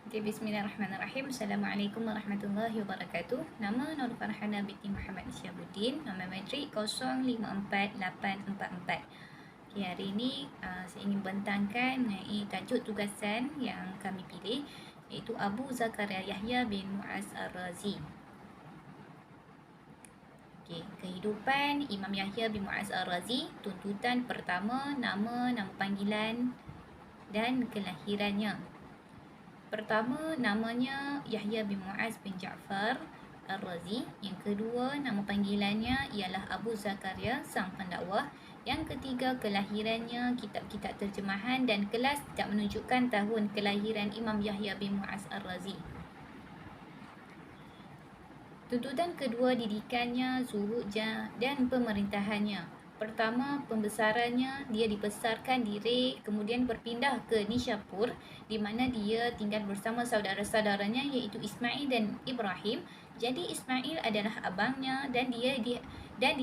Okay, bismillahirrahmanirrahim. Assalamualaikum warahmatullahi wabarakatuh. Nama Nur Farhana binti Muhammad Syabuddin. Nombor matrik 054844. Okay, hari ini saya ingin bentangkan mengenai tajuk tugasan yang kami pilih, iaitu Abu Zakaria Yahya bin Mu'az Ar-Razi. Okay, kehidupan Imam Yahya bin Mu'az Ar-Razi. Tuntutan pertama, nama panggilan dan kelahirannya. Pertama, namanya Yahya bin Mu'az bin Ja'far Ar-Razi. Yang kedua, nama panggilannya ialah Abu Zakaria, sang pendakwah. Yang ketiga, kelahirannya, kitab-kitab terjemahan dan kelas tidak menunjukkan tahun kelahiran Imam Yahya bin Mu'az Ar-Razi. Tuntutan kedua, didikannya, zuhudnya dan pemerintahannya. Pertama, pembesarannya, dia dibesarkan di Rey, kemudian berpindah ke Nishapur, di mana dia tinggal bersama saudara-saudaranya iaitu Ismail dan Ibrahim. Jadi Ismail adalah abangnya dan dia di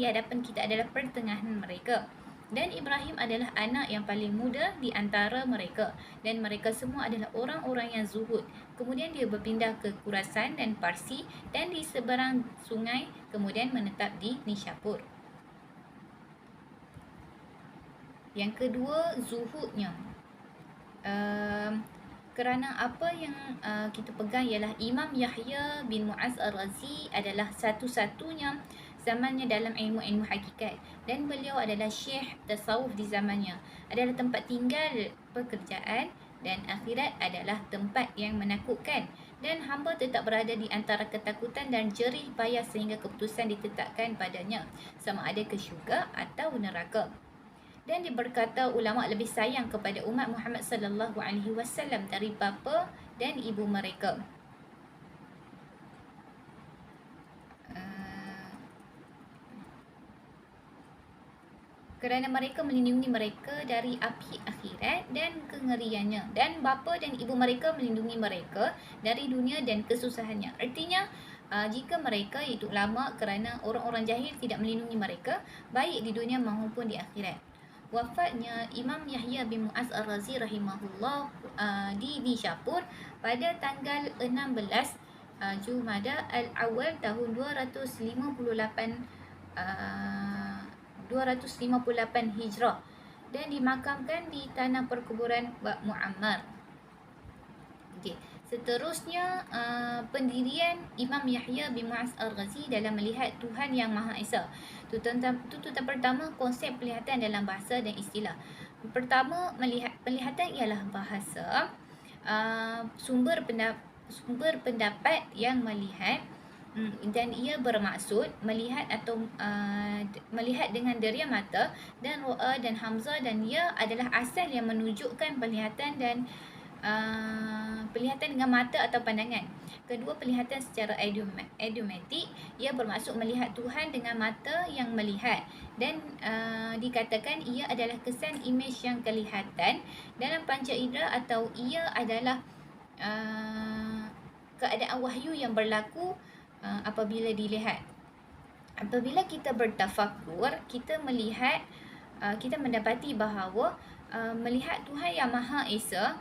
hadapan kita adalah pertengahan mereka. Dan Ibrahim adalah anak yang paling muda di antara mereka, dan mereka semua adalah orang-orang yang zuhud. Kemudian dia berpindah ke Khurasan dan Parsi, dan di seberang sungai kemudian menetap di Nishapur. Yang kedua, zuhudnya. Kerana apa yang kita pegang ialah Imam Yahya bin Mu'az Ar-Razi adalah satu-satunya zamannya dalam ilmu-ilmu hakikat, dan beliau adalah syekh tasawuf di zamannya. Adalah tempat tinggal, pekerjaan, dan akhirat adalah tempat yang menakutkan, dan hamba tetap berada di antara ketakutan dan jerih payah sehingga keputusan ditetapkan padanya, sama ada ke syurga atau neraka. Dan berkata ulama lebih sayang kepada umat Muhammad sallallahu alaihi wasallam dari bapa dan ibu mereka. Kerana mereka melindungi mereka dari api akhirat dan kengeriannya, dan bapa dan ibu mereka melindungi mereka dari dunia dan kesusahannya. Artinya, jika mereka itu ulama, kerana orang-orang jahil tidak melindungi mereka baik di dunia maupun di akhirat. Wafatnya Imam Yahya bin Mu'az Ar-Razi rahimahullah di Nishapur pada tanggal 16 Jumada Al-Awwal tahun 258 Hijrah, dan dimakamkan di tanah perkuburan Bab Muammar. Okay. Seterusnya, pendirian Imam Yahya bin Mu'az Ar-Razi dalam melihat Tuhan Yang Maha Esa. Tuntutan pertama, konsep penglihatan dalam bahasa dan istilah. Pertama, penglihatan ialah bahasa, sumber pendapat yang melihat, dan ia bermaksud melihat atau melihat dengan deria mata, dan ro'a dan hamzah, dan ia adalah asal yang menunjukkan penglihatan dan penglihatan dengan mata atau pandangan. Kedua, penglihatan secara idiomatik, ia bermaksud melihat Tuhan dengan mata yang melihat, dan dikatakan ia adalah kesan imej yang kelihatan dalam panca indera, atau ia adalah keadaan wahyu yang berlaku apabila dilihat. Apabila kita bertafakur, kita melihat, kita mendapati bahawa melihat Tuhan Yang Maha Esa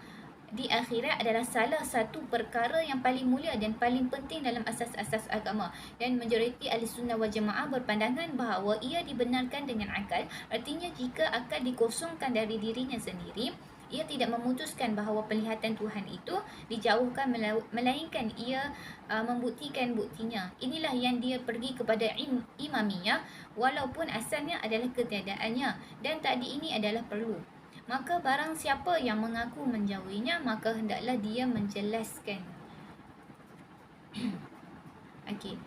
di akhirat adalah salah satu perkara yang paling mulia dan paling penting dalam asas-asas agama, dan majoriti ahli sunnah wal jamaah berpandangan bahawa ia dibenarkan dengan akal. Artinya, jika akal dikosongkan dari dirinya sendiri, ia tidak memutuskan bahawa penglihatan Tuhan itu dijauhkan, melainkan ia membuktikan buktinya. Inilah yang dia pergi kepada imamiyah, walaupun asalnya adalah ketiadaannya, dan tadi ini adalah perlu. Maka barang siapa yang mengaku menjauhinya, maka hendaklah dia menjelaskan. Okey.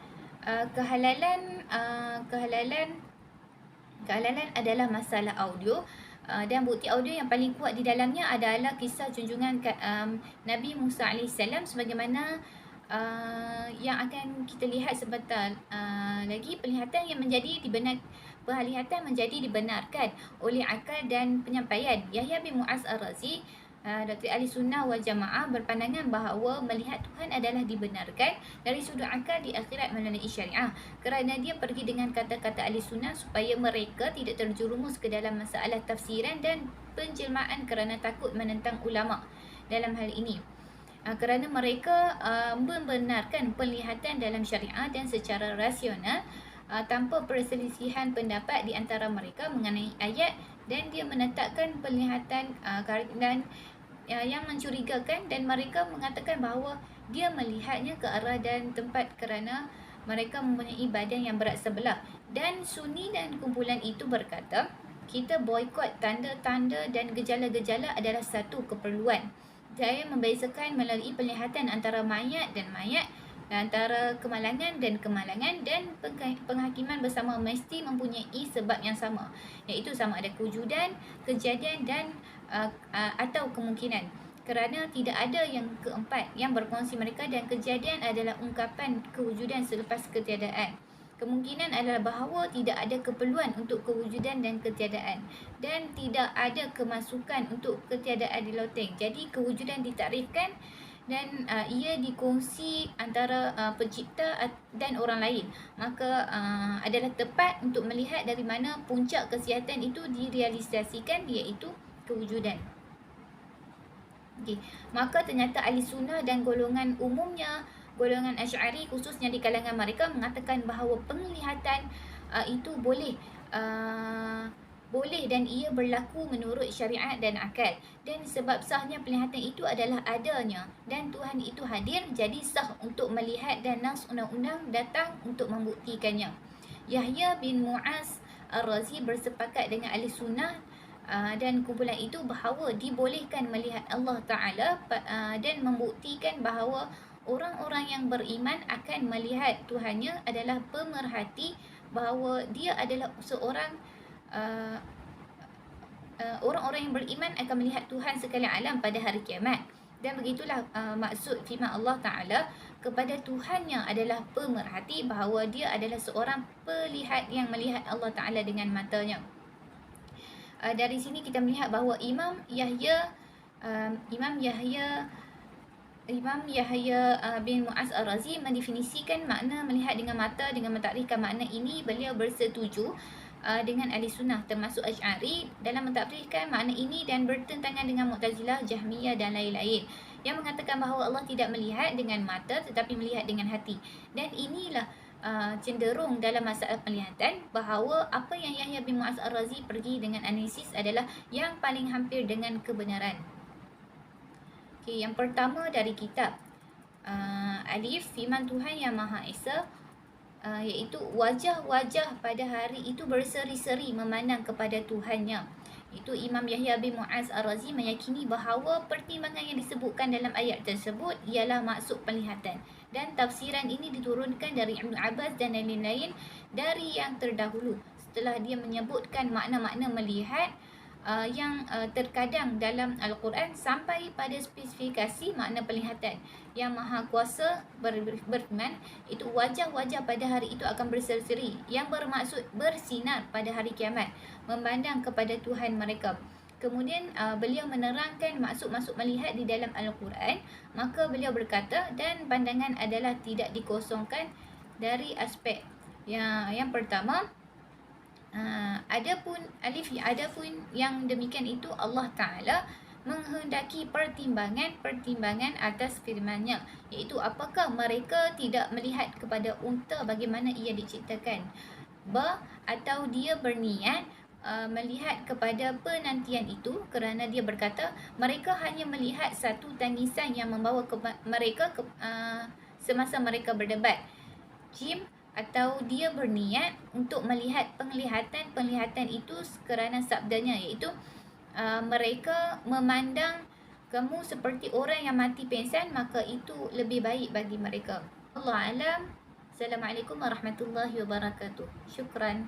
Kehalalan adalah masalah audio, dan bukti audio yang paling kuat di dalamnya adalah kisah junjungan Nabi Musa AS, sebagaimana yang akan kita lihat sebentar lagi. Penglihatan menjadi dibenarkan oleh akal dan penyampaian. Yahya bin Mu'az Ar-Razi, Dr. Ahli Sunnah wal Jamaah, berpandangan bahawa melihat Tuhan adalah dibenarkan dari sudut akal di akhirat melalui syariah, kerana dia pergi dengan kata-kata Ahli Sunnah supaya mereka tidak terjerumus ke dalam masalah tafsiran dan penjelmaan kerana takut menentang ulama dalam hal ini. kerana mereka membenarkan penglihatan dalam syariat dan secara rasional tanpa perselisihan pendapat di antara mereka mengenai ayat, dan dia menetapkan penglihatan dan yang mencurigakan, dan mereka mengatakan bahawa dia melihatnya ke arah dan tempat kerana mereka mempunyai badan yang berat sebelah. Dan Sunni dan kumpulan itu berkata, kita boikot tanda-tanda dan gejala-gejala adalah satu keperluan. Saya membezakan melalui penglihatan antara mayat dan mayat, antara kemalangan dan kemalangan, dan penghakiman bersama mesti mempunyai sebab yang sama, iaitu sama ada kewujudan, kejadian dan atau kemungkinan. Kerana tidak ada yang keempat yang berkongsi mereka, dan kejadian adalah ungkapan kewujudan selepas ketiadaan. Kemungkinan adalah bahawa tidak ada keperluan untuk kewujudan dan ketiadaan, dan tidak ada kemasukan untuk ketiadaan di loteng. Jadi kewujudan ditarifkan dan ia dikongsi antara pencipta dan orang lain. Maka adalah tepat untuk melihat dari mana puncak kesihatan itu direalisasikan, iaitu kewujudan. Okay. Maka ternyata ahli sunnah dan golongan umumnya, golongan Asy'ari khususnya di kalangan mereka, mengatakan bahawa penglihatan itu boleh dan ia berlaku menurut syariat dan akal. Dan sebab sahnya penglihatan itu adalah adanya dan Tuhan itu hadir, jadi sah untuk melihat dan nas undang-undang datang untuk membuktikannya. Yahya bin Mu'az Ar-Razi bersepakat dengan ahli sunnah dan kumpulan itu bahawa dibolehkan melihat Allah Ta'ala dan membuktikan bahawa orang-orang yang beriman akan melihat Tuhannya adalah pemerhati, bahawa dia adalah seorang orang-orang yang beriman akan melihat Tuhan sekalian alam pada hari kiamat. Dan begitulah maksud firman Allah Ta'ala kepada Tuhannya adalah pemerhati, bahawa dia adalah seorang pelihat yang melihat Allah Ta'ala dengan matanya. Dari sini kita melihat bahawa Imam Yahya bin Mu'az Ar-Razi mendefinisikan makna melihat dengan mata dengan mentakrifkan makna ini. Beliau bersetuju dengan ahli sunnah termasuk Asy'ari dalam mentakrifkan makna ini dan bertentangan dengan Mu'tazilah, Jahmiyah dan lain-lain yang mengatakan bahawa Allah tidak melihat dengan mata tetapi melihat dengan hati. Dan inilah cenderung dalam masalah penglihatan bahawa apa yang Yahya bin Mu'az Ar-Razi pergi dengan analisis adalah yang paling hampir dengan kebenaran. Okay, yang pertama dari kitab Alif, firman Tuhan yang Maha Esa, iaitu wajah-wajah pada hari itu berseri-seri memandang kepada Tuhannya. Itu Imam Yahya bin Mu'az Ar-Razi meyakini bahawa pertimbangan yang disebutkan dalam ayat tersebut ialah maksud penglihatan, dan tafsiran ini diturunkan dari Ibn Abbas dan lain-lain dari yang terdahulu setelah dia menyebutkan makna-makna melihat yang terkadang dalam Al-Quran sampai pada spesifikasi makna penglihatan. Yang Maha Kuasa berfirman, itu wajah-wajah pada hari itu akan berseri-seri, yang bermaksud bersinar pada hari kiamat, memandang kepada Tuhan mereka. Kemudian beliau menerangkan maksud-maksud melihat di dalam Al-Quran. Maka beliau berkata, dan pandangan adalah tidak dikosongkan dari aspek yang pertama. Adapun yang demikian itu Allah Ta'ala menghendaki pertimbangan atas firman-Nya, iaitu apakah mereka tidak melihat kepada unta bagaimana ia diciptakan, atau dia berniat melihat kepada penantian itu, kerana dia berkata mereka hanya melihat satu tangisan yang membawa mereka semasa mereka berdebat. Jim, atau dia berniat untuk melihat penglihatan itu kerana sabdanya, iaitu mereka memandang kamu seperti orang yang mati pingsan, maka itu lebih baik bagi mereka. Allah alam. Assalamualaikum warahmatullahi wabarakatuh. Syukran.